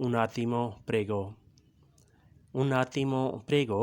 un attimo prego,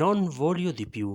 non voglio di più,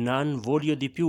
non voglio di più,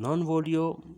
non voglio,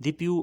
di più,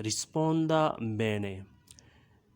risponda bene।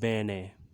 bene।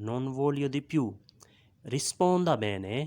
non voglio di più, risponda bene,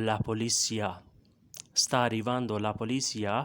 la polizia। sta arrivando la polizia,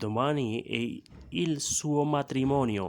domani è il suo matrimonio।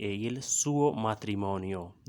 è il suo matrimonio।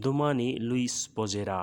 domani lui sposerà,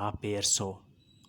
ha perso।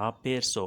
ha perso।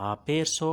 ha perso,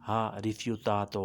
ha rifiutato।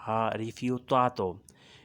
ha rifiutato।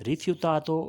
rifiutato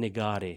negare।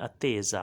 attesa।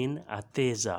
in attesa।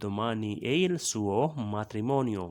domani è il suo matrimonio।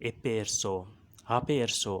e perso। ha perso,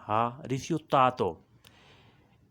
ha rifiutato।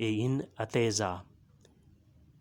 e in attesa।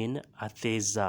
in attesa।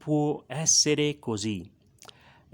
può essere così।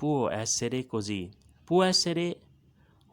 può essere così। può essere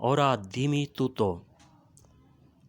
ora dimmi tutto।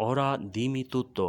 ora dimmi tutto।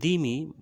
dimmi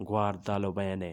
guardalo bene।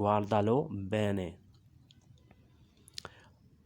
guardalo bene।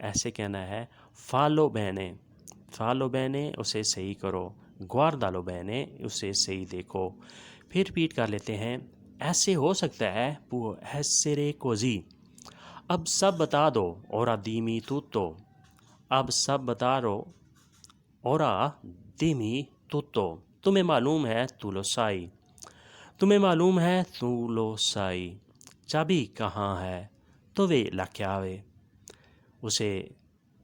ایسے کہنا ہے follow بینے، follow بینے اسے صحیح کرو، گواردالو بینے اسے صحیح دیکھو۔ پھر ریپیٹ کر لیتے ہیں، ایسے ہو سکتا ہے può essere così، اب سب بتا دو، اورا دیمی tutto، اب سب بتا دو، اورا دیمی tutto، تمہیں معلوم ہے تو لو سائی، تمہیں معلوم ہے تو لو سائی، چابی کہاں ہے dove la chiave، اسے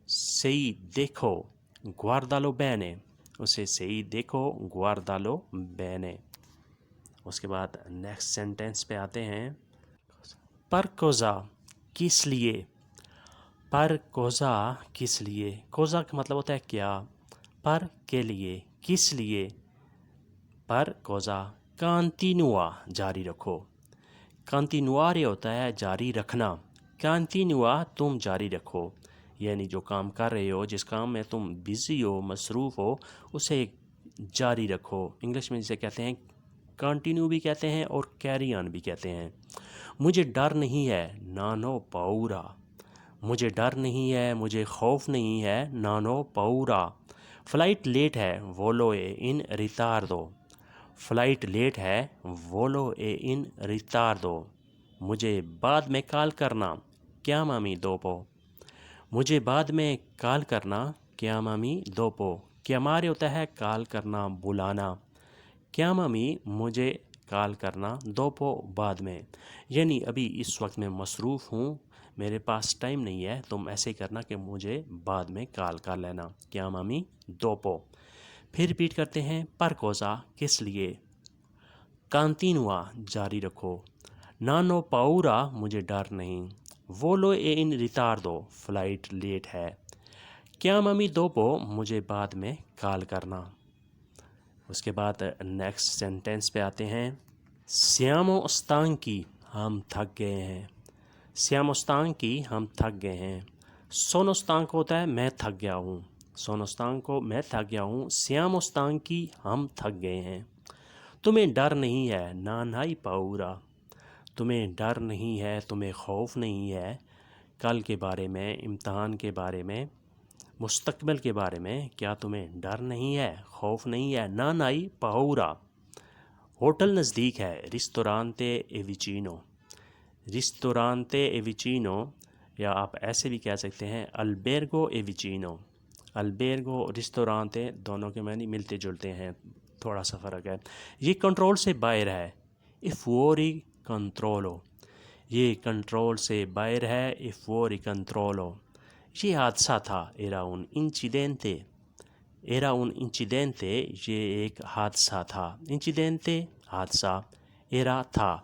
صحیح دیکھو، guardalo bene، اسے صحیح دیکھو، guardalo bene۔ اس کے بعد نیکسٹ سینٹینس پہ آتے ہیں، پر کوزا کس لیے، پر کوزا کس لیے، کوزا کا مطلب ہوتا ہے کیا، پر کے لیے، کس لیے، پر کوزا کانتینوا جاری رکھو، کانتینوارے ہوتا ہے جاری رکھنا، کانتینوا تم جاری رکھو، یعنی جو کام کر رہے ہو، جس کام میں تم بزی ہو، مصروف ہو، اسے جاری رکھو۔ انگلش میں جسے کہتے ہیں کانٹینیو بھی کہتے ہیں اور کیری آن بھی کہتے ہیں۔ مجھے ڈر نہیں ہے، نانو پاورا، مجھے ڈر نہیں ہے، مجھے خوف نہیں ہے، نانو پاورا۔ فلائٹ لیٹ ہے، وولو اے ان ریتاردو، فلائٹ لیٹ ہے، وولو اے ان ریتاردو۔ مجھے بعد میں کال کرنا، chiamami dopo، مجھے بعد میں کال کرنا، chiamami dopo۔ chiamare ہوتا ہے کال کرنا، بلانا، chiamami مجھے کال کرنا، dopo بعد میں، یعنی ابھی اس وقت میں مصروف ہوں، میرے پاس ٹائم نہیں ہے، تم ایسے کرنا کہ مجھے بعد میں کال کر لینا، chiamami dopo۔ پھر ریپیٹ کرتے ہیں، پر کوزا کس لیے، کانتینوا جاری رکھو، نانو پاورا مجھے ڈر نہیں، وولو اے ان ریتاردو فلائٹ لیٹ ہے، chiamami dopo مجھے بعد میں کال کرنا۔ اس کے بعد نیکسٹ سینٹینس پہ آتے ہیں، siamo stanchi ہم تھک گئے ہیں، siamo stanchi ہم تھک گئے ہیں، sono stanco ہوتا ہے میں تھک گیا ہوں، sono stanco میں تھک گیا ہوں، siamo stanchi ہم تھک گئے ہیں۔ تمہیں ڈر نہیں ہے، non hai paura، تمہیں ڈر نہیں ہے، تمہیں خوف نہیں ہے، کل کے بارے میں، امتحان کے بارے میں، مستقبل کے بارے میں، کیا تمہیں ڈر نہیں ہے، خوف نہیں ہے، non hai paura۔ ہوٹل نزدیک ہے، ristorante è vicino، ristorante è vicino، یا آپ ایسے بھی کہہ سکتے ہیں albergo è vicino، albergo ristorante دونوں کے معنی ملتے جلتے ہیں، تھوڑا سا فرق ہے۔ یہ کنٹرول سے باہر ہے، è fuori controllo، یہ کنٹرول سے باہر ہے، è fuori controllo۔ یہ حادثہ تھا، era un incidente، era un incidente، یہ ایک حادثہ تھا، incidente حادثہ، era تھا۔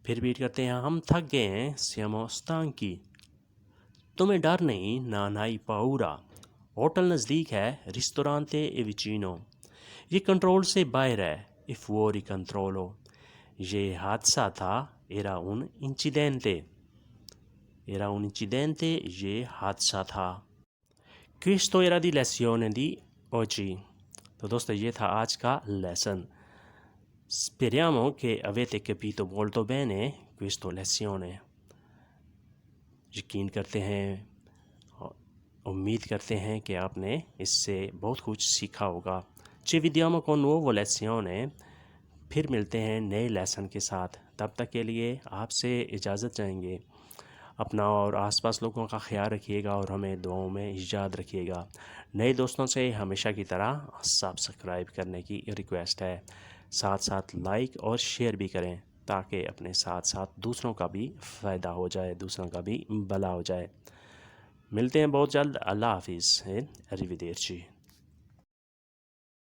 پھر بیٹ کرتے ہیں، ہم تھک گئے ہیں، siamo stanchi۔ تمہیں ڈر نہیں، non hai paura۔ ہوٹل نزدیک ہے، ristorante è vicino۔ یہ کنٹرول سے باہر ہے، è fuori controllo۔ یہ حادثہ تھا، era un incidente، era un incidente، یہ حادثہ تھا۔ Questo era di lezione di oggi۔ تو دوستو یہ تھا آج کا lesson. Speriamo che avete capito molto bene questa lezione۔ یقین کرتے ہیں، امید کرتے ہیں کہ آپ نے اس سے بہت کچھ سیکھا ہوگا۔ Ci vediamo con nuova lezione، پھر ملتے ہیں نئے لیسن کے ساتھ، تب تک کے لیے آپ سے اجازت چاہیں گے۔ اپنا اور آس پاس لوگوں کا خیال رکھیے گا اور ہمیں دعاؤں میں یاد رکھیے گا۔ نئے دوستوں سے ہمیشہ کی طرح سبسکرائب کرنے کی ریکویسٹ ہے، ساتھ ساتھ لائک اور شیئر بھی کریں تاکہ اپنے ساتھ ساتھ دوسروں کا بھی فائدہ ہو جائے، دوسروں کا بھی بھلا ہو جائے۔ ملتے ہیں بہت جلد، اللہ حافظ، اریویدرچی۔